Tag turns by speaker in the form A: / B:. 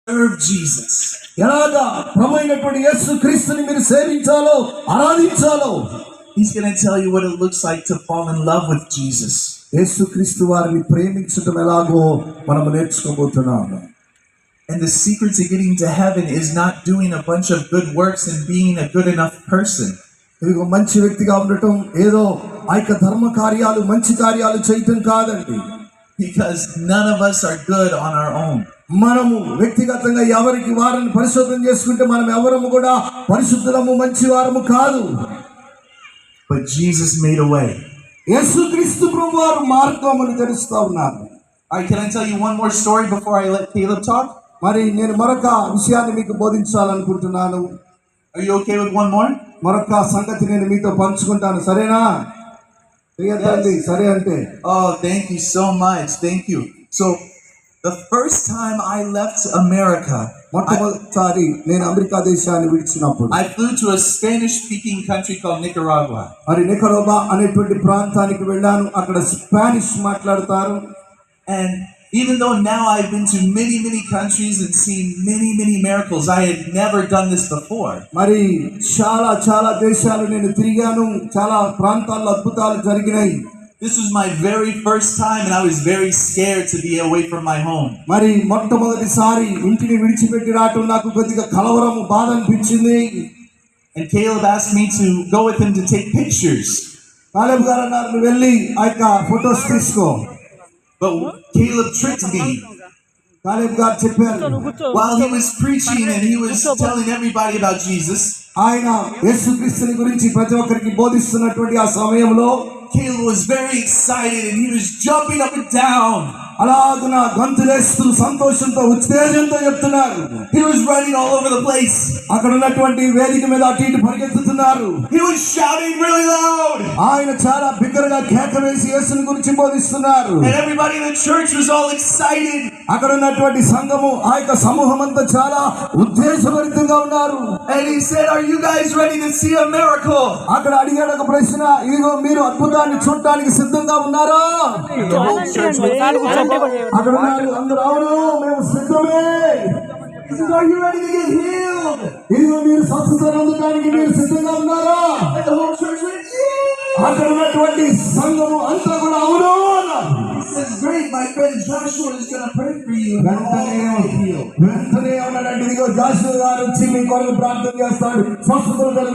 A: serve Jesus.
B: ఎలాగా ప్రభువైనటువంటి యేసుక్రీస్తుని మీరు సేవించాలో ఆరాధించాలో
A: He's going to tell you what it looks like to fall in love with Jesus.
B: యేసుక్రీస్తు వారిని ప్రేమించటం ఎలాగో మనం నేర్చుకోబోతున్నాము.
A: And the secret to getting to heaven is not doing a bunch of good works and being a good enough person.
B: ఇదిగో మంచి వ్యక్తిగా ఉండటం, ఏదో ఆ యొక్క ధర్మ కార్యాలు మంచి కార్యాలు చేయటం కాదండి.
A: Because none of us are good on our own.
B: మనము వ్యక్తిగతంగా ఎవరికి వారిని పరిశోధన చేసుకుంటే మనం ఎవరము కూడా పరిశుద్ధులము మంచి వారము కాదు.
A: But Jesus made a way.
B: యేసుక్రీస్తు ప్రభువు వారు మార్గమును తెరుస్తా ఉన్నారు.
A: All right, can I tell you one more story before I let Caleb talk?
B: మరి నేను మరొక విషయాన్ని మీకు బోధించాలనుకుంటున్నాను.
A: Are you okay with one more?
B: మరొక సంగతి నేను మీతో పంచుకుంటాను, సరేనా? సరే అంటే
A: Oh, thank you so much. Thank you. So the first time I left America,
B: మొట్టమొదటిసారి నేను అమెరికా దేశాన్ని విడిచినప్పుడు
A: I flew to a Spanish speaking country called Nicaragua.
B: మరి నికరోబా అనేటువంటి ప్రాంతానికి వెళ్ళాను. అక్కడ స్పానిష్ మాట్లాడతారు.
A: And even though now I've been to many countries and seen many miracles, I had never done this before.
B: మరి చాలా దేశాలు నేను తిరిగాను. చాలా ప్రాంతాల్లో అద్భుతాలు జరిగినాయి.
A: This was my very first time and I was very scared to be away from my home.
B: మరి మొట్టమొదటిసారి ఇంటిని విడిచిపెట్టి రావటం నాకు కొద్దిగా కలవరము, బాధ అనిపించింది.
A: And Caleb asked me to go with him to take pictures.
B: Caleb గారు అన్నారు, నువ్వు వెళ్ళి ఆ యొక్క ఫొటోస్ తీసుకో.
A: But Caleb tricked me.
B: Caleb గారు చెప్పారు,
A: While he was preaching and he was telling everybody about Jesus,
B: ఆయన యేసుక్రీస్తుని గురించి ప్రతి ఒక్కరికి బోధిస్తున్నటువంటి ఆ సమయంలో
A: Caleb was very excited and he was jumping up and down.
B: అలాగున గంతులేస్తూ సంతోషంతో ఉత్తేజంతో చెప్తున్నారు.
A: He was running all over the place.
B: అక్కడ ఉన్నటువంటి వేదిక మీద అటు ఇటు పరిగెత్తుతున్నారు.
A: He was shouting really loud.
B: ఆయన చాలా బిగ్గరగా కేక వేసి యేసుని గురించి బోధిస్తున్నారు.
A: And everybody in the church was all excited.
B: అక్కడ ఉన్నటువంటి సంఘము, ఆ యొక్క సమూహం అంతా చాలా ఉత్తేజభరితంగా ఉన్నారు.
A: And he said, "Are you guys ready to see a miracle?"
B: అక్కడ అడిగాడు ఒక ప్రశ్న, ఇదిగో మీరు అద్భుతాన్ని చూడటానికి సిద్ధంగా ఉన్నారా?
A: The whole church was
B: అక్కడ ఉన్నారు అందరూ, అవును మేము సిద్ధమే.
A: He says, "Are you ready to get healed?"
B: ఇదిగో మీరు స్వస్థత పొందడానికి మీరు సిద్ధంగా ఉన్నారా?
A: And the whole church went, "Yeah."
B: అక్కడ ఉన్నటువంటి సంఘము అంతా కూడా అవును అన్నారు.
A: He says, "Great, my friend Joshua is going to pray for you." And all will be healed.
B: వెంటనే ఉన్నాడంటే, ఇదిగో జాషువా గారు వచ్చి మీ కొరకు ప్రార్థన చేస్తాడు, స్వస్థతలు